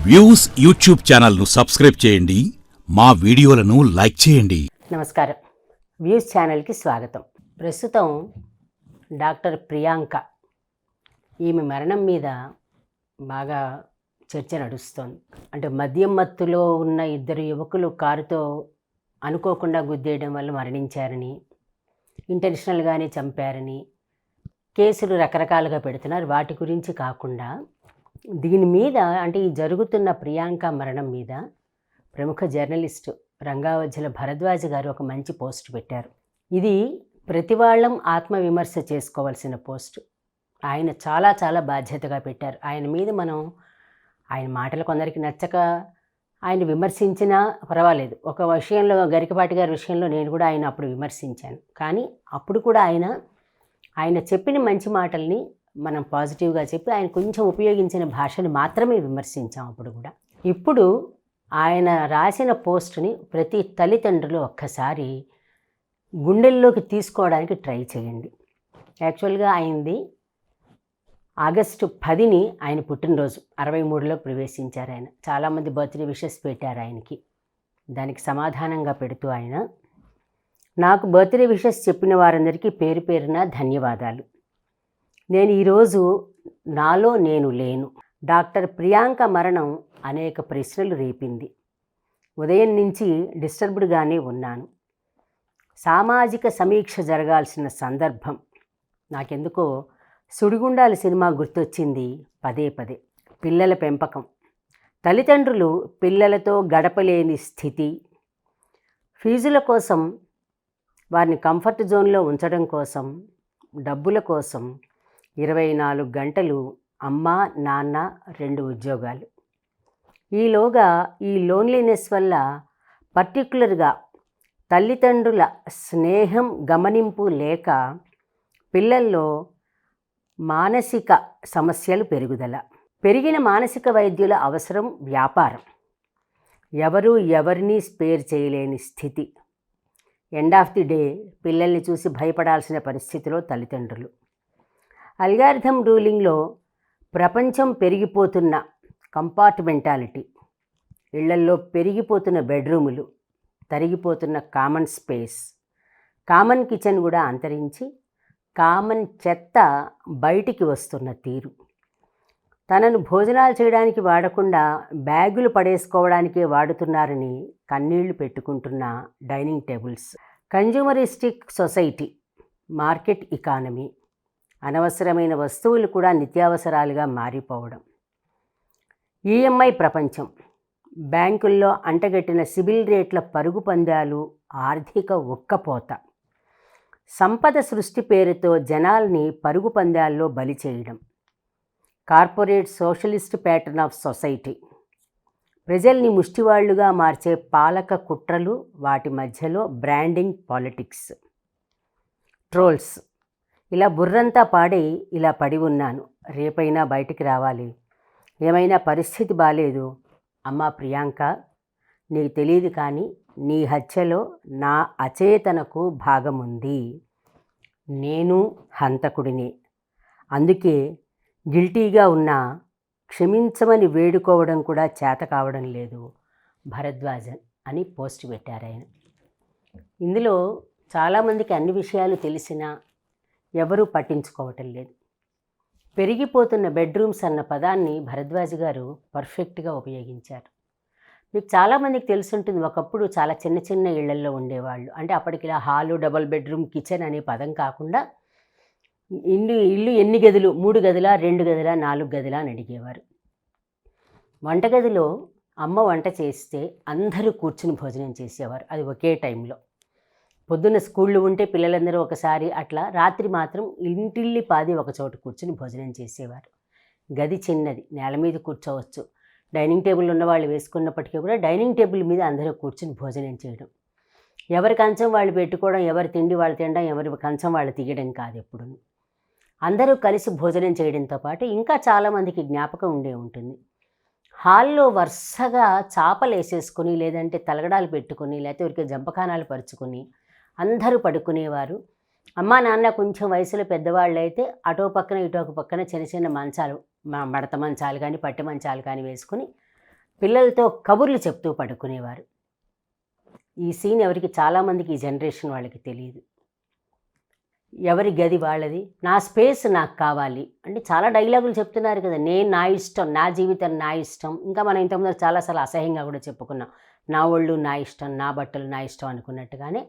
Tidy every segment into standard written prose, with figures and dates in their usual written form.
Views YouTube ఛానల్ను subscribe చేయండి, మా వీడియోలను లైక్ చేయండి. నమస్కారం. వ్యూస్ ఛానల్కి స్వాగతం. ప్రస్తుతం డాక్టర్ ప్రియాంక ఈమె మరణం మీద బాగా చర్చ నడుస్తోంది. అంటే మద్యం మత్తులో ఉన్న ఇద్దరు యువకులు కారుతో అనుకోకుండా గుద్దేయడం వల్ల మరణించారని, ఇంటెన్షనల్గానే చంపారని కేసులు రకరకాలుగా పెడుతున్నారు. వాటి గురించి కాకుండా దీని మీద, అంటే ఈ జరుగుతున్న ప్రియాంక మరణం మీద ప్రముఖ జర్నలిస్టు రంగావజ్జల భరద్వాజ్ గారు ఒక మంచి పోస్ట్ పెట్టారు. ఇది ప్రతి వాళ్ళం ఆత్మవిమర్శ చేసుకోవాల్సిన పోస్ట్. ఆయన చాలా చాలా బాధ్యతగా పెట్టారు. ఆయన మీద ఆయన మాటలు కొందరికి నచ్చక ఆయన విమర్శించినా పర్వాలేదు. ఒక విషయంలో గరికపాటి గారి విషయంలో నేను కూడా ఆయన అప్పుడు విమర్శించాను. కానీ అప్పుడు కూడా ఆయన చెప్పిన మంచి మాటల్ని మనం పాజిటివ్గా చెప్పి ఆయన కొంచెం ఉపయోగించిన భాషను మాత్రమే విమర్శించాం అప్పుడు కూడా. ఇప్పుడు ఆయన రాసిన పోస్టుని ప్రతి తల్లిదండ్రులు ఒక్కసారి గుండెల్లోకి తీసుకోవడానికి ట్రై చేయండి. యాక్చువల్గా ఆయనది ఆగస్టు 10ని ఆయన పుట్టినరోజు, 63లో ప్రవేశించారు ఆయన. చాలామంది బర్త్డే విషెస్ పెట్టారు ఆయనకి. దానికి సమాధానంగా పెడుతూ ఆయన, నాకు బర్త్డే విషెస్ చెప్పిన వారందరికీ పేరు పేరున ధన్యవాదాలు. నేను ఈరోజు నాలో నేను లేను. డాక్టర్ ప్రియాంక మరణం అనేక ప్రశ్నలు రేపింది. ఉదయం నుంచి డిస్టర్బ్డ్గానే ఉన్నాను. సామాజిక సమీక్ష జరగాల్సిన సందర్భం. నాకెందుకో సుడిగుండాల సినిమా గుర్తొచ్చింది పదే పదే. పిల్లల పెంపకం, తల్లిదండ్రులు పిల్లలతో గడపలేని స్థితి, ఫీజుల కోసం, వారిని కంఫర్ట్ జోన్లో ఉంచడం కోసం, డబ్బుల కోసం 24 గంటలు అమ్మ నాన్న 2 ఉద్యోగాలు. ఈలోగా ఈ లోన్లీనెస్ వల్ల పర్టిక్యులర్గా తల్లిదండ్రుల స్నేహం గమనింపు లేక పిల్లల్లో మానసిక సమస్యలు పెరుగుదల, పెరిగిన మానసిక వైద్యుల అవసరం, వ్యాపారం, ఎవరూ ఎవరినీ స్పేర్ చేయలేని స్థితి. ఎండ్ ఆఫ్ ది డే పిల్లల్ని చూసి భయపడాల్సిన పరిస్థితిలో తల్లిదండ్రులు. అల్గారిథం రూలింగ్లో ప్రపంచం పెరిగిపోతున్న కంపార్ట్మెంటాలిటీ, ఇళ్లల్లో పెరిగిపోతున్న బెడ్రూములు, తరిగిపోతున్న కామన్ స్పేస్, కామన్ కిచెన్ కూడా అంతరించి కామన్ చెత్త బయటికి వస్తున్న తీరు, తనను భోజనాలు చేయడానికి వాడకుండా బ్యాగులు పడేసుకోవడానికే వాడుతున్నారని కన్నీళ్లు పెట్టుకుంటున్న dining tables, consumeristic society, market economy, అనవసరమైన వస్తువులు కూడా నిత్యావసరాలుగా మారిపోవడం, ఈఎంఐ ప్రపంచం, బ్యాంకుల్లో అంటగట్టిన సిబిల్ రేట్ల పరుగు పందాలు, ఆర్థిక ఉక్కపోత, సంపద సృష్టి పేరుతో జనాల్ని పరుగు పందాల్లో బలి చేయడం, corporate socialist pattern of society, ప్రజల్ని ముష్టివాళ్లుగా మార్చే పాలక కుట్రలు, వాటి మధ్యలో బ్రాండింగ్ పాలిటిక్స్, ట్రోల్స్. ఇలా బుర్రంతా పాడై ఇలా పడి ఉన్నాను. రేపైనా బయటికి రావాలి. ఏమైనా పరిస్థితి బాలేదు. అమ్మా ప్రియాంక, నీకు తెలియదు కానీ నీ హత్యలో నా అచేతనకు భాగముంది. నేను హంతకుడిని. అందుకే గిల్టీగా ఉన్నా క్షమించమని వేడుకోవడం కూడా చేత కావడం లేదు భరద్వాజన్ అని పోస్ట్ పెట్టారు ఆయన. ఇందులో చాలామందికి అన్ని విషయాలు తెలిసినా ఎవరూ పట్టించుకోవటం లేదు. పెరిగిపోతున్న బెడ్రూమ్స్ అన్న పదాన్ని భరద్వాజ్ గారు పర్ఫెక్ట్గా ఉపయోగించారు. మీకు చాలామందికి తెలుసుంటుంది, ఒకప్పుడు చాలా చిన్న చిన్న ఇళ్లల్లో ఉండేవాళ్ళు. అంటే అప్పటికి ఇలా హాలు, డబుల్ బెడ్రూమ్, కిచెన్ అనే పదం కాకుండా ఇల్లు ఎన్ని గదులు, 3 గదులా, 2 గదులా, 4 గదులా అని అడిగేవారు. వంటగదిలో అమ్మ వంట చేస్తే అందరూ కూర్చుని భోజనం చేసేవారు. అది ఒకే టైంలో. పొద్దున్న స్కూళ్ళు ఉంటే పిల్లలందరూ ఒకసారి, అట్లా రాత్రి మాత్రం ఇంటిల్లి పాది ఒక చోట కూర్చుని భోజనం చేసేవారు. గది చిన్నది, నేల మీద కూర్చోవచ్చు. డైనింగ్ టేబుల్ ఉన్నవాళ్ళు వేసుకున్నప్పటికీ కూడా డైనింగ్ టేబుల్ మీద అందరూ కూర్చుని భోజనం చేయడం, ఎవరి కంచం వాళ్ళు పెట్టుకోవడం, ఎవరి తిండి వాళ్ళు తినడం, ఎవరి కంచం వాళ్ళు తీయడం కాదు. ఎప్పుడు అందరూ కలిసి భోజనం చేయడంతో పాటు ఇంకా చాలామందికి జ్ఞాపకం ఉండే ఉంటుంది, హాల్లో వరుసగా చాపలు వేసేసుకుని, లేదంటే తలగడాలు పెట్టుకుని, లేకపోతే ఊరికే జంపకానాలు పరుచుకొని అందరూ పడుకునేవారు. అమ్మా నాన్న కొంచెం వయసులో పెద్దవాళ్ళు అయితే అటో పక్కన ఇటో పక్కన చిన్న చిన్న మంచాలు, మడత మంచాలు కానీ పట్టి మంచాలు కానీ వేసుకుని పిల్లలతో కబుర్లు చెప్తూ పడుకునేవారు. ఈ సీన్ ఎవరికి చాలామందికి ఈ జనరేషన్ వాళ్ళకి తెలియదు. ఎవరి గది వాళ్ళది, నా స్పేస్ నాకు కావాలి అంటే చాలా డైలాగులు చెప్తున్నారు కదా. నేను నా ఇష్టం, నా జీవితం నా ఇష్టం. ఇంకా మనం ఇంతకుముందు చాలాసార్లు అసహ్యంగా కూడా చెప్పుకున్నాం. నా ఒళ్ళు నా ఇష్టం, నా బట్టలు నా ఇష్టం అనుకున్నట్టుగానే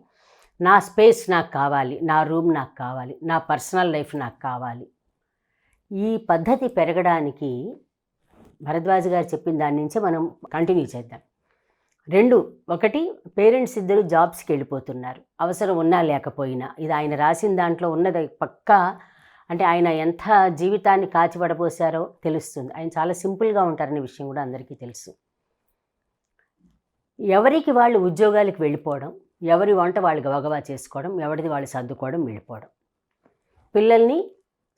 నా స్పేస్ నాకు కావాలి, నా రూమ్ నాకు కావాలి, నా పర్సనల్ లైఫ్ నాకు కావాలి. ఈ పద్ధతి పెరగడానికి భరద్వాజ్ గారు చెప్పిన దాని నుంచే మనం కంటిన్యూ చేద్దాం. 2, ఒకటి, పేరెంట్స్ ఇద్దరు జాబ్స్కి వెళ్ళిపోతున్నారు, అవసరం ఉన్నా లేకపోయినా. ఇది ఆయన రాసిన దాంట్లో ఉన్నది పక్కా. అంటే ఆయన ఎంత జీవితాన్ని కాచిపడబోసారో తెలుస్తుంది. ఆయన చాలా సింపుల్గా ఉంటారనే విషయం కూడా అందరికీ తెలుసు. ఎవరికి వాళ్ళు ఉద్యోగాలకు వెళ్ళిపోవడం, ఎవరి వంట వాళ్ళు గబగబా చేసుకోవడం, ఎవరిది వాళ్ళు సర్దుకోవడం, వెళ్ళిపోవడం. పిల్లల్ని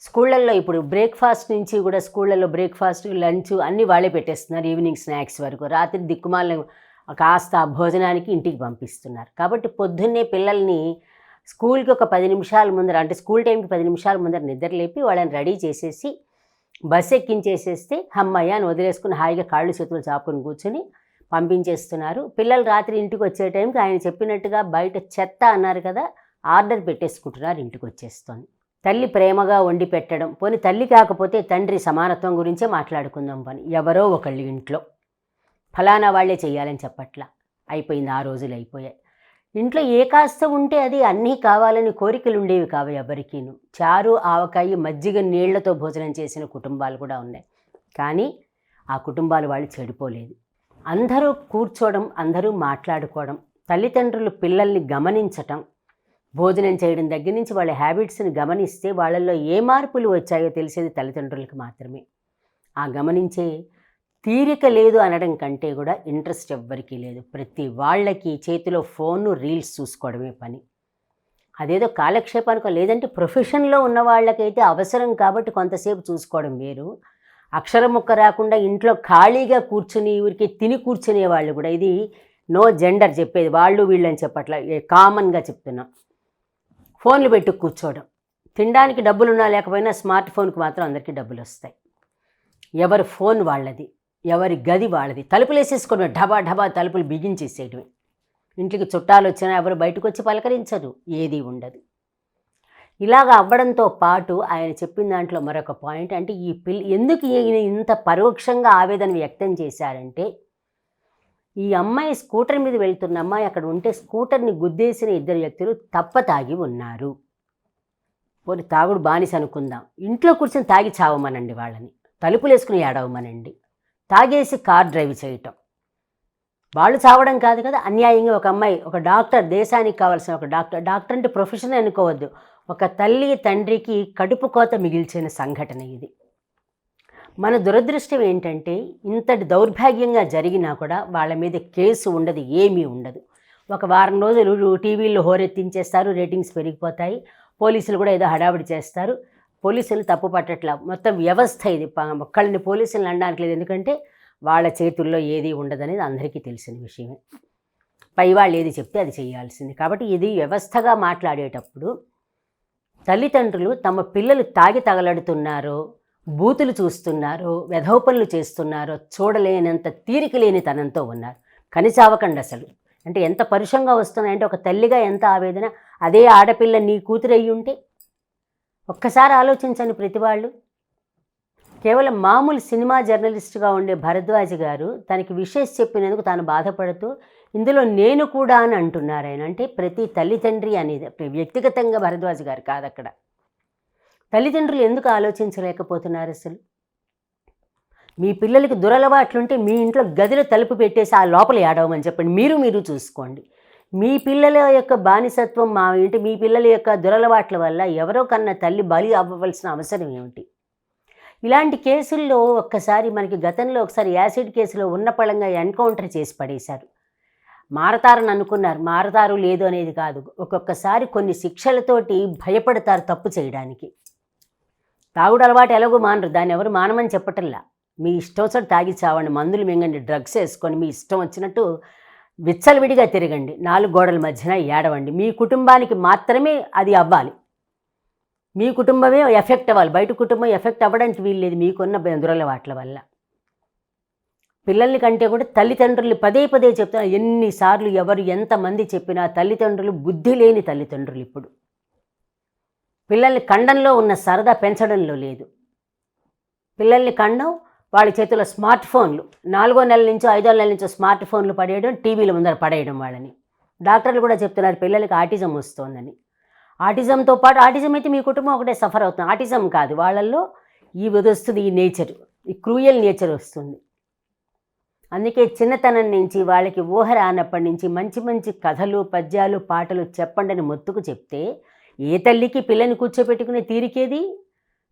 స్కూళ్ళల్లో ఇప్పుడు బ్రేక్ఫాస్ట్ నుంచి కూడా స్కూళ్ళల్లో బ్రేక్ఫాస్ట్, లంచ్ అన్నీ వాళ్ళే పెట్టేస్తున్నారు, ఈవినింగ్ స్నాక్స్ వరకు. రాత్రి దిక్కుమాల కాస్త భోజనానికి ఇంటికి పంపిస్తున్నారు. కాబట్టి పొద్దున్నే పిల్లల్ని స్కూల్కి ఒక 10 నిమిషాల ముందర, అంటే స్కూల్ టైంకి 10 నిమిషాల ముందర నిద్ర లేపి వాళ్ళని రెడీ చేసేసి బస్సు ఎక్కించేసేస్తే హమ్మయ్య అని వదిలేసుకుని హాయిగా కాళ్ళు చేతులు చాపుకొని కూర్చొని పంపించేస్తున్నారు. పిల్లలు రాత్రి ఇంటికి వచ్చే టైంకి ఆయన చెప్పినట్టుగా బయట చెత్త అన్నారు కదా, ఆర్డర్ పెట్టేసుకుంటున్నారు, ఇంటికి వచ్చేస్తుంది. తల్లి ప్రేమగా వండి పెట్టడం, పోనీ తల్లి కాకపోతే తండ్రి సమానత్వం గురించే మాట్లాడుకుందాం. పని ఎవరో ఒకళ్ళు ఇంట్లో ఫలానా వాళ్ళే చేయాలని చెప్పట్లా. అయిపోయింది, ఆ రోజులు అయిపోయాయి. ఇంట్లో ఏ కాస్త ఉంటే అది అన్నీ కావాలని కోరికలు ఉండేవి కావు ఎవరికీను. చారు ఆవకాయ మజ్జిగ నీళ్లతో భోజనం చేసిన కుటుంబాలు కూడా ఉన్నాయి. కానీ ఆ కుటుంబాలు వాళ్ళు చెడిపోలేదు. అందరూ కూర్చోవడం, అందరూ మాట్లాడుకోవడం, తల్లిదండ్రులు పిల్లల్ని గమనించటం, భోజనం చేయడం దగ్గర నుంచి వాళ్ళ హ్యాబిట్స్ని గమనిస్తే వాళ్ళల్లో ఏ మార్పులు వచ్చాయో తెలిసేది తల్లిదండ్రులకు మాత్రమే. ఆ గమనించే తీరిక లేదు అనడం కంటే కూడా ఇంట్రెస్ట్ ఎవ్వరికీ లేదు. ప్రతి వాళ్ళకి చేతిలో ఫోను, రీల్స్ చూసుకోవడమే పని. అదేదో కాలక్షేపానికో, లేదంటే ప్రొఫెషన్లో ఉన్న వాళ్ళకైతే అవసరం కాబట్టి కొంతసేపు చూసుకోవడం వేరు. అక్షరం ముక్క రాకుండా ఇంట్లో ఖాళీగా కూర్చుని ఊరికి తిని కూర్చునే వాళ్ళు కూడా, ఇది నో జెండర్ చెప్పేది, వాళ్ళు వీళ్ళని చెప్పట్లా, కామన్గా చెప్తున్నాం. ఫోన్లు పెట్టి కూర్చోవడం, తినడానికి డబ్బులున్నా లేకపోయినా స్మార్ట్ ఫోన్కి మాత్రం అందరికీ డబ్బులు వస్తాయి. ఎవరి ఫోన్ వాళ్ళది, ఎవరి గది వాళ్ళది, తలుపులు వేసేసుకోవడమే, ఢబా ఢబా తలుపులు బిగించేసేయడమే. ఇంటికి చుట్టాలు వచ్చినా ఎవరు బయటకు వచ్చి పలకరించరు, ఏది ఉండదు. ఇలాగ అవ్వడంతో పాటు ఆయన చెప్పిన దాంట్లో మరొక పాయింట్, అంటే ఈ ఎందుకు ఈయన ఇంత పరోక్షంగా ఆవేదన వ్యక్తం చేశారంటే, ఈ అమ్మాయి స్కూటర్ మీద వెళ్తున్న అమ్మాయి అక్కడ ఉంటే స్కూటర్ని గుద్దేసిన 2 వ్యక్తులు తాగి ఉన్నారు. పోనీ తాగుడు బానిస అనుకుందాం, ఇంట్లో కూర్చొని తాగి చావమనండి, వాళ్ళని తలుపులు వేసుకుని ఏడవమనండి. తాగేసి కార్ డ్రైవ్ చేయటం, వాళ్ళు చావడం కాదు కదా. అన్యాయంగా ఒక అమ్మాయి, ఒక డాక్టర్, దేశానికి కావాల్సిన ఒక డాక్టర్ అంటే ప్రొఫెషన్ అనుకోవద్దు, ఒక తల్లి తండ్రికి కడుపు కోత మిగిల్చిన సంఘటన ఇది. మన దురదృష్టం ఏంటంటే ఇంతటి దౌర్భాగ్యంగా జరిగినా కూడా వాళ్ళ మీద కేసు ఉండదు, ఏమీ ఉండదు. ఒక వారం రోజులు టీవీల్లో హోరెత్తించేస్తారు, రేటింగ్స్ పెరిగిపోతాయి, పోలీసులు కూడా ఏదో హడావిడి చేస్తారు. పోలీసులు తప్పు పట్టట్లా, మొత్తం వ్యవస్థ ఇది. ఒక్కళ్ళని పోలీసులను అనడానికి లేదు, ఎందుకంటే వాళ్ళ చేతుల్లో ఏది ఉండదనేది అందరికీ తెలిసిన విషయమే. పై వాళ్ళు ఏది చెప్తే అది చేయాల్సింది. కాబట్టి ఇది వ్యవస్థగా మాట్లాడేటప్పుడు తల్లిదండ్రులు తమ పిల్లలు తాగి తగలడుతున్నారో, బూతులు చూస్తున్నారో, వెధోపనులు చేస్తున్నారో చూడలేనంత తీరిక లేని తనంతో ఉన్నారు. కనిచావకండి అసలు. అంటే ఎంత పరుషంగా వస్తున్నాయంటే, ఒక తల్లిగా ఎంత ఆవేదన. అదే ఆడపిల్ల నీ కూతురు అయ్యి ఉంటే ఒక్కసారి ఆలోచించండి. ప్రతి వాళ్ళు కేవలం మామూలు సినిమా జర్నలిస్ట్గా ఉండే భరద్వాజ్ గారు తనకి విషెస్ చెప్పినందుకు తాను బాధపడుతూ ఇందులో నేను కూడా అని అంటున్నారు ఆయన. అంటే ప్రతి తల్లిదండ్రి అనేది వ్యక్తిగతంగా భరద్వాజ్ గారు కాదు, అక్కడ తల్లిదండ్రులు ఎందుకు ఆలోచించలేకపోతున్నారు అసలు? మీ పిల్లలకి దురలవాట్లుంటే మీ ఇంట్లో గదిలో తలుపు పెట్టేసి ఆ లోపల ఏడవమని చెప్పండి. మీరు చూసుకోండి. మీ పిల్లల యొక్క బానిసత్వం మీ పిల్లల యొక్క దురలవాట్ల వల్ల ఎవరో కన్నా తల్లి బలి అవ్వవలసిన అవసరం ఏమిటి? ఇలాంటి కేసుల్లో ఒక్కసారి మనకి గతంలో ఒకసారి యాసిడ్ కేసులో ఉన్న పళంగా ఎన్కౌంటర్ చేసి పడేశారు. మారతారని అనుకున్నారు, మారతారు లేదు అనేది కాదు. ఒక్కొక్కసారి కొన్ని శిక్షలతోటి భయపడతారు తప్పు చేయడానికి. తాగుడు అలవాటు ఎలాగో మానరు, దాన్ని ఎవరు మానమని చెప్పటల్లా. మీ ఇష్టం వచ్చి తాగి చావండి, మందులు మింగండి, డ్రగ్స్ వేసుకొని మీ ఇష్టం వచ్చినట్టు విచ్చలవిడిగా తిరగండి, 4 గోడల మధ్యన ఏడవండి. మీ కుటుంబానికి మాత్రమే అది అవ్వాలి, మీ కుటుంబమే ఎఫెక్ట్ అవ్వాలి, బయట కుటుంబం ఎఫెక్ట్ అవ్వడానికి వీల్లేదు మీకున్న దురలవాట్ల వల్ల. పిల్లల్ని కంటే కూడా తల్లిదండ్రులు పదే పదే చెప్తున్నారు. ఎన్నిసార్లు ఎవరు ఎంతమంది చెప్పినా తల్లిదండ్రులు బుద్ధి లేని తల్లిదండ్రులు ఇప్పుడు. పిల్లల్ని కండంలో ఉన్న సరదా పెంచడంలో లేదు. పిల్లల్ని కండం, వాళ్ళ చేతిలో స్మార్ట్ ఫోన్లు, 4వ నెల నుంచో 5వ నెల నుంచో స్మార్ట్ ఫోన్లు పడేయడం, టీవీల ముందర పడేయడం వాళ్ళని. డాక్టర్లు కూడా చెప్తున్నారు పిల్లలకి ఆటిజం వస్తోందని. ఆటిజంతో పాటు ఆటిజం అయితే మీ కుటుంబం ఒకటే సఫర్ అవుతుంది. ఆటిజం కాదు, వాళ్ళల్లో ఈ వస్తుంది, ఈ నేచర్, ఈ క్రూయల్ నేచర్ వస్తుంది. అందుకే చిన్నతనం నుంచి వాళ్ళకి ఊహ రానప్పటి నుంచి మంచి మంచి కథలు, పద్యాలు, పాటలు చెప్పండి అని మొత్తుకు చెప్తే ఏ తల్లికి పిల్లని కూర్చోపెట్టుకునే తీరికేది?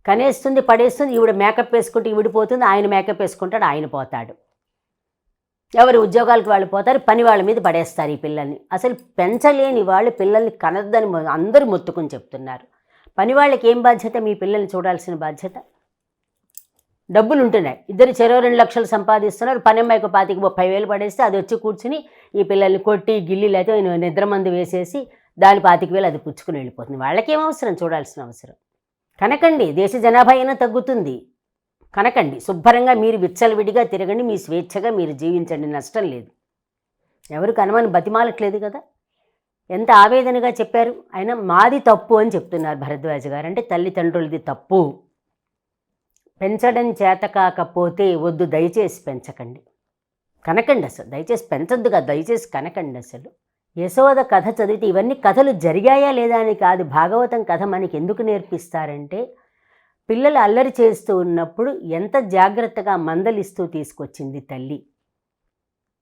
కనేస్తుంది, పడేస్తుంది, ఈవిడ మేకప్ వేసుకుంటే ఈవిడిపోతుంది, ఆయన మేకప్ వేసుకుంటాడు, ఆయన పోతాడు. ఎవరి ఉద్యోగాలకు వాళ్ళు పోతారు, పని వాళ్ళ మీద పడేస్తారు ఈ పిల్లల్ని. అసలు పెంచలేని వాళ్ళు పిల్లల్ని కనద్దని అందరూ మొత్తుకుని చెప్తున్నారు. పని వాళ్ళకి ఏం బాధ్యత? మీ పిల్లల్ని చూడాల్సిన బాధ్యత. డబ్బులు ఉంటున్నాయి, ఇద్దరు చెరో 2 లక్షలు సంపాదిస్తున్నారు, పని అమ్మాయికి 25,000-30,000 పడేస్తే అది వచ్చి కూర్చుని ఈ పిల్లల్ని కొట్టి గిల్లి లేకపోతే నిద్రమందు వేసేసి దాని 25,000 అది పుచ్చుకుని వెళ్ళిపోతుంది. వాళ్ళకేం అవసరం? చూడాల్సిన అవసరం. కనకండి, దేశ జనాభా అయినా తగ్గుతుంది. కనకండి, శుభ్రంగా మీరు విచ్చలవిడిగా తిరగండి, మీ స్వేచ్ఛగా మీరు జీవించండి, నష్టం లేదు. ఎవరు కనమని బతిమాలట్లేదు కదా. ఎంత ఆవేదనగా చెప్పారు. అయినా మాది తప్పు అని చెప్తున్నారు భరద్వాజ్ గారు. అంటే తల్లిదండ్రులది తప్పు. పెంచడం చేత కాకపోతే వద్దు, దయచేసి పెంచకండి, కనకండి. అసలు దయచేసి పెంచొద్దు కదా, దయచేసి కనకండి. అసలు యశోద కథ చదివితే ఇవన్నీ కథలు జరిగాయా లేదా అని కాదు, భాగవతం కథ మనకి ఎందుకు నేర్పిస్తారంటే పిల్లలు అల్లరి చేస్తూ ఉన్నప్పుడు ఎంత జాగ్రత్తగా మందలిస్తూ తీసుకొచ్చింది తల్లి.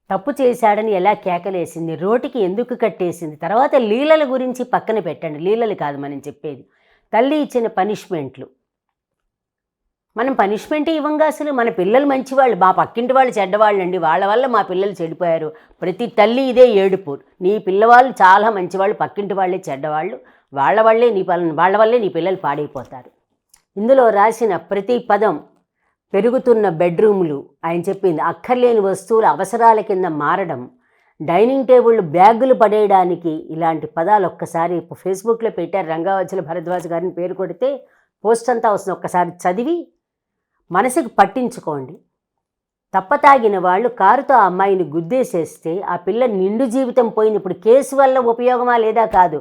తప్పు చేశాడని ఎలా కేకలేసింది, రోటికి ఎందుకు కట్టేసింది. తర్వాత లీలల గురించి పక్కన పెట్టండి, లీలలు కాదు మనం చెప్పేది, తల్లి ఇచ్చిన పనిష్మెంట్లు. మనం పనిష్మెంట్ ఇవ్వంగా అసలు. మన పిల్లలు మంచివాళ్ళు, మా పక్కింటి వాళ్ళు చెడ్డవాళ్ళు అండి, వాళ్ళ వల్ల మా పిల్లలు చెడిపోయారు. ప్రతి తల్లి ఇదే ఏడుపు. నీ పిల్లవాళ్ళు చాలా మంచివాళ్ళు, పక్కింటి వాళ్ళే చెడ్డవాళ్ళు, వాళ్ళ వల్లే నీ పిల్లలు పాడైపోతారు. ఇందులో రాసిన ప్రతి పదం పెరుగుతున్న బెడ్రూములు, ఆయన చెప్పింది అక్కర్లేని వస్తువులు అవసరాల కింద మారడం, డైనింగ్ టేబుల్ బ్యాగులు పడేయడానికి, ఇలాంటి పదాలు ఒక్కసారి ఫేస్బుక్లో పెట్టారు. రంగావచ్చుల భరద్వాజ్ గారిని పేరు కొడితే పోస్ట్ అంతా వస్తుంది. ఒక్కసారి చదివి మనసుకు పట్టించుకోండి. తప్పతాగిన వాళ్ళు కారుతో ఆ అమ్మాయిని గుద్దేసేస్తే ఆ పిల్ల నిండు జీవితం పోయింది. ఇప్పుడు కేసు వల్ల ఉపయోగమా లేదా? కాదు.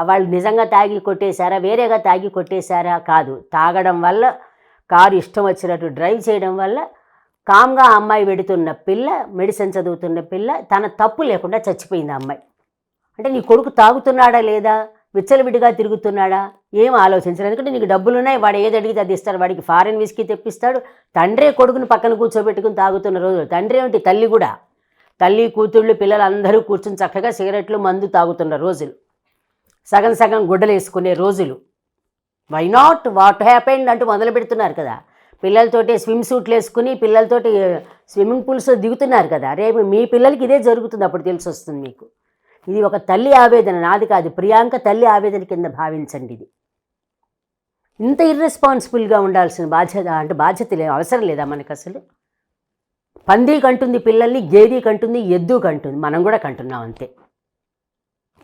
వాళ్ళు నిజంగా తాగి కొట్టేశారా, వేరేగా తాగి కొట్టేశారా? కాదు. తాగడం వల్ల, కారు ఇష్టం వచ్చినట్టు డ్రైవ్ చేయడం వల్ల కామ్గా ఆ అమ్మాయి వెడుతున్న పిల్ల, మెడిసిన్ చదువుతున్న పిల్ల, తన తప్పు లేకుండా చచ్చిపోయింది ఆ అమ్మాయి. అంటే నీ కొడుకు తాగుతున్నాడా లేదా, విచ్చలవిడిగా తిరుగుతున్నాడా, ఏం ఆలోచించరు. ఎందుకంటే నీకు డబ్బులున్నాయి, వాడు ఏది అడిగితే అది ఇస్తాడు. వాడికి ఫారెన్ విస్కీ తెప్పిస్తాడు. తండ్రే కొడుకుని పక్కన కూర్చోబెట్టుకుని తాగుతున్న రోజులు. తండ్రి ఏమిటి, తల్లి కూడా, తల్లి కూతుళ్ళు పిల్లలందరూ కూర్చుని చక్కగా సిగరెట్లు మందు తాగుతున్న రోజులు, సగం సగం గుడ్డలు వేసుకునే రోజులు. వై నాట్, వాట్ హ్యాపెండ్ అంటూ మొదలు పెడుతున్నారు కదా. పిల్లలతోటి స్విమ్ సూట్లు వేసుకుని పిల్లలతోటి స్విమ్మింగ్ పూల్స్లో దిగుతున్నారు కదా. రేపు మీ పిల్లలకి ఇదే జరుగుతుంది, అప్పుడు తెలిసి వస్తుంది మీకు. ఇది ఒక తల్లి ఆవేదన, నాది కాదు, ప్రియాంక తల్లి ఆవేదన కింద భావించండి. ఇది ఇంత ఇర్రెస్పాన్సిబుల్గా ఉండాల్సిన బాధ్యత అంటే బాధ్యత అవసరం లేదా మనకు అసలు? పంది కంటుంది పిల్లల్ని, గేది కంటుంది, ఎద్దు కంటుంది, మనం కూడా కంటున్నాం అంతే.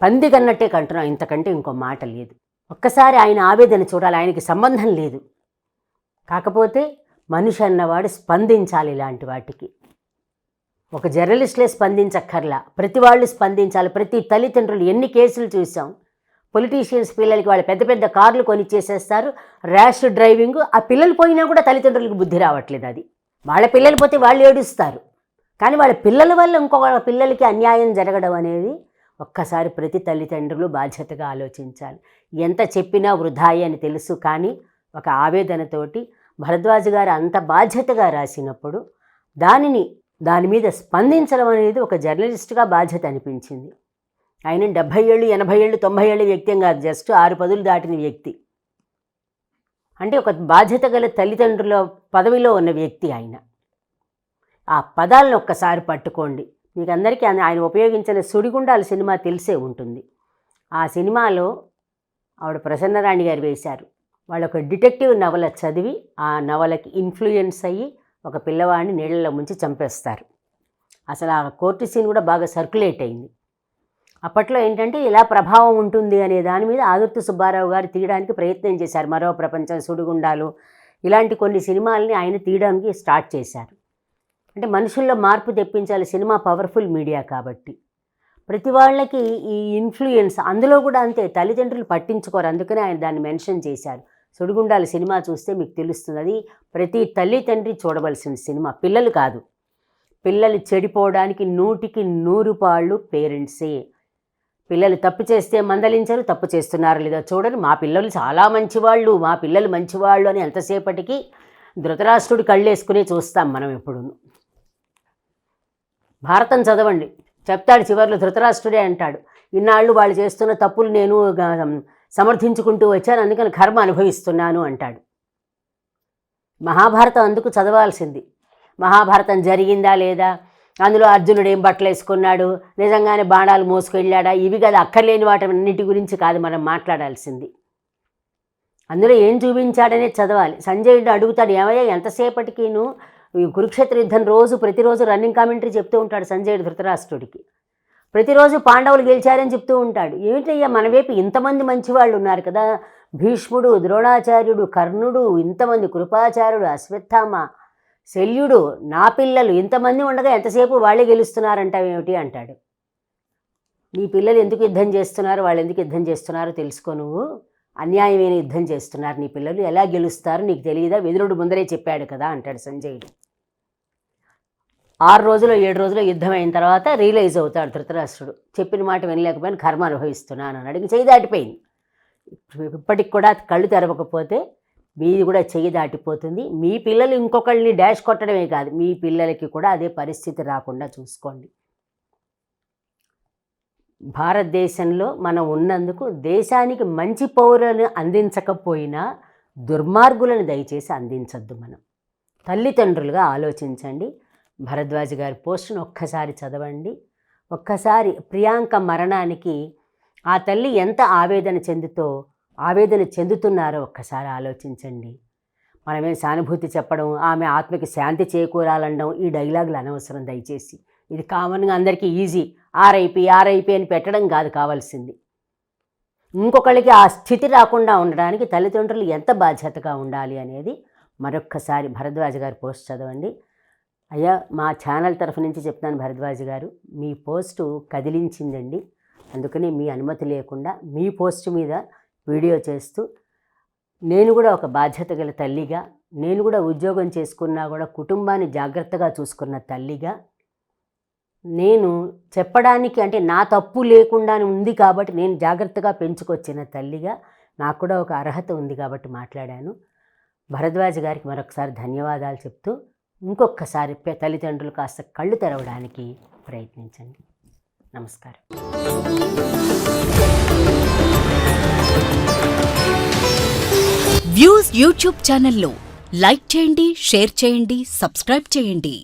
పంది కన్నట్టే కంటున్నాం, ఇంతకంటే ఇంకో మాట లేదు. ఒక్కసారి ఆయన ఆవేదన చూడాలి. ఆయనకి సంబంధం లేదు, కాకపోతే మనిషి అన్నవాడు స్పందించాలి ఇలాంటి వాటికి. ఒక జర్నలిస్టులే స్పందించక్కర్లా, ప్రతి వాళ్ళు స్పందించాలి. ప్రతి తల్లిదండ్రులు ఎన్ని కేసులు చూసాం. పొలిటీషియన్స్ పిల్లలకి వాళ్ళు పెద్ద పెద్ద కార్లు కొనిచ్చేసేస్తారు, ర్యాష్ డ్రైవింగ్. ఆ పిల్లలు పోయినా కూడా తల్లిదండ్రులకు బుద్ధి రావట్లేదు. అది వాళ్ళ పిల్లలు పోతే వాళ్ళు ఏడుస్తారు, కానీ వాళ్ళ పిల్లల వల్ల ఇంకొక పిల్లలకి అన్యాయం జరగడం అనేది ఒక్కసారి ప్రతి తల్లిదండ్రులు బాధ్యతగా ఆలోచించాలి. ఎంత చెప్పినా వృధాయి అని తెలుసు, కానీ ఒక ఆవేదనతోటి భరద్వాజ్ గారు అంత బాధ్యతగా రాసినప్పుడు దాని మీద స్పందించడం అనేది ఒక జర్నలిస్ట్గా బాధ్యత అనిపించింది. ఆయన 70 ఏళ్ళు 80 ఏళ్ళు 90 ఏళ్ళ వ్యక్తి కాదు, జస్ట్ 6 పదులు దాటిన వ్యక్తి. అంటే ఒక బాధ్యత గల తల్లిదండ్రుల పదవిలో ఉన్న వ్యక్తి ఆయన. ఆ పదాలను ఒక్కసారి పట్టుకోండి. మీకు అందరికీ ఆయన ఉపయోగించిన సుడిగుండాల సినిమా తెలిసే ఉంటుంది. ఆ సినిమాలో ఆవిడ ప్రసన్నరాణి గారు వేశారు. వాళ్ళు ఒక డిటెక్టివ్ నవల చదివి ఆ నవలకి ఇన్ఫ్లుయెన్స్ అయ్యి ఒక పిల్లవాడిని నీళ్ళలో ముంచి చంపేస్తారు. అసలు ఆ కోర్టు సీన్ కూడా బాగా సర్క్యులేట్ అయింది. అప్పట్లో ఏంటంటే ఇలా ప్రభావం ఉంటుంది అనే దాని మీద ఆదుర్తి సుబ్బారావు గారు తీయడానికి ప్రయత్నం చేశారు. మరో ప్రపంచం, సుడిగుండాలు, ఇలాంటి కొన్ని సినిమాలని ఆయన తీయడానికి స్టార్ట్ చేశారు. అంటే మనుషుల్లో మార్పు తెప్పించాలి. సినిమా పవర్ఫుల్ మీడియా కాబట్టి ప్రతి వాళ్ళకి ఈ ఇన్ఫ్లుయెన్స్ అందులో కూడా అంతే. తల్లిదండ్రులు పట్టించుకోరు, అందుకనే ఆయన దాన్ని మెన్షన్ చేశారు. సుడిగుండాల సినిమా చూస్తే మీకు తెలుస్తుంది. అది ప్రతి తల్లి తండ్రి చూడవలసిన సినిమా, పిల్లలు కాదు. పిల్లలు చెడిపోవడానికి 100కి 100 పాళ్ళు పేరెంట్సే. పిల్లలు తప్పు చేస్తే మందలించరు, తప్పు చేస్తున్నారు లేదా చూడరు. మా పిల్లలు చాలా మంచివాళ్ళు, మా పిల్లలు మంచివాళ్ళు అని ఎంతసేపటికి ధృతరాష్ట్రుడు కళ్ళేసుకునే చూస్తాం మనం ఎప్పుడు. భారతం చదవండి, చెప్తాడు చివర్లో ధృతరాష్ట్రుడే అంటాడు, ఇన్నాళ్ళు వాళ్ళు చేస్తున్న తప్పులు నేను సమర్థించుకుంటూ వచ్చాను, అందుకని కర్మ అనుభవిస్తున్నాను అంటాడు. మహాభారతం అందుకు చదవాల్సింది. మహాభారతం జరిగిందా లేదా, అందులో అర్జునుడు ఏం బట్టలు వేసుకున్నాడు, నిజంగానే బాణాలు మోసుకెళ్ళాడా, ఇవి కదా, అక్కర్లేని వాటన్నిటి గురించి కాదు మనం మాట్లాడాల్సింది. అందులో ఏం చూపించాడనే చదవాలి. సంజయుడు అడుగుతాడు, ఏమయ్యా ఎంతసేపటికి నువ్వు కురుక్షేత్ర యుద్ధం ప్రతిరోజు రన్నింగ్ కామెంటరీ చెప్తూ ఉంటాడు సంజయుడు ధృతరాష్ట్రుడికి. ప్రతిరోజు పాండవులు గెలిచారని చెప్తూ ఉంటాడు. ఏమిటయ్యా మన వైపు ఇంతమంది మంచివాళ్ళు ఉన్నారు కదా, భీష్ముడు, ద్రోణాచార్యుడు, కర్ణుడు, ఇంతమంది, కృపాచార్యుడు, అశ్వత్థామ, శల్యుడు, నా పిల్లలు, ఇంతమంది ఉండగా ఎంతసేపు వాళ్ళే గెలుస్తున్నారంటావేమిటి అంటాడు. నీ పిల్లలు ఎందుకు యుద్ధం చేస్తున్నారు, వాళ్ళు ఎందుకు యుద్ధం చేస్తున్నారో తెలుసుకో. నువ్వు అన్యాయమైన యుద్ధం చేస్తున్నారు, నీ పిల్లలు ఎలా గెలుస్తారు నీకు తెలియదా, విదురుడు ముందరే చెప్పాడు కదా అంటాడు సంజయుడు. 6 రోజులు 7 రోజులు యుద్ధం అయిన తర్వాత రియలైజ్ అవుతాడు ధృతరాష్ట్రుడు, చెప్పిన మాట వినలేకపోయినా కర్మ అనుభవిస్తున్నాను అన్నాడు. ఇంక చెయ్యి దాటిపోయింది. ఇప్పటికి కూడా కళ్ళు తెరవకపోతే మీది కూడా చెయ్యి దాటిపోతుంది. మీ పిల్లలు ఇంకొకళ్ళని డాష్ కొట్టడమే కాదు, మీ పిల్లలకి కూడా అదే పరిస్థితి రాకుండా చూసుకోండి. భారతదేశంలో మనం ఉన్నందుకు దేశానికి మంచి పౌరులను అందించకపోయినా దుర్మార్గులను దయచేసి అందించద్దు. మనం తల్లిదండ్రులుగా ఆలోచించండి. భరద్వాజ్ గారి పోస్టును ఒక్కసారి చదవండి. ఒక్కసారి ప్రియాంక మరణానికి ఆ తల్లి ఎంత ఆవేదన చెందుతున్నారో ఒక్కసారి ఆలోచించండి. మనమే సానుభూతి చెప్పడం, ఆమె ఆత్మకి శాంతి చేకూరాలనడం, ఈ డైలాగులు అనవసరం దయచేసి. ఇది కామన్గా అందరికీ ఈజీ, ఆర్ఐపి అని పెట్టడం కాదు కావాల్సింది. ఇంకొకళ్ళకి ఆ స్థితి రాకుండా ఉండడానికి తల్లిదండ్రులు ఎంత బాధ్యతగా ఉండాలి అనేది మరొక్కసారి భరద్వాజ్ గారి పోస్ట్ చదవండి. అయ్యా, మా ఛానల్ తరఫు నుంచి చెప్తాను, భరద్వాజ్ గారు మీ పోస్టు కదిలించిందండి. అందుకని మీ అనుమతి లేకుండా మీ పోస్ట్ మీద వీడియో చేస్తూ, నేను కూడా ఒక బాధ్యత గల తల్లిగా, నేను కూడా ఉద్యోగం చేసుకున్నా కూడా కుటుంబాన్ని జాగ్రత్తగా చూసుకున్న తల్లిగా, నేను చెప్పడానికి అంటే నా తప్పు లేకుండా ఉంది కాబట్టి నేను జాగ్రత్తగా పెంచుకొచ్చిన తల్లిగా నాకు కూడా ఒక అర్హత ఉంది కాబట్టి మాట్లాడాను. భరద్వాజ్ గారికి మరొకసారి ధన్యవాదాలు చెప్తూ, ఇంకొకసారి తల్లిదండ్రులు కాస్త కళ్ళు తెరవడానికి ప్రయత్నించండి. నమస్కారం. వ్యూస్ యూట్యూబ్ ఛానల్లో లైక్ చేయండి, షేర్ చేయండి, సబ్స్క్రైబ్ చేయండి.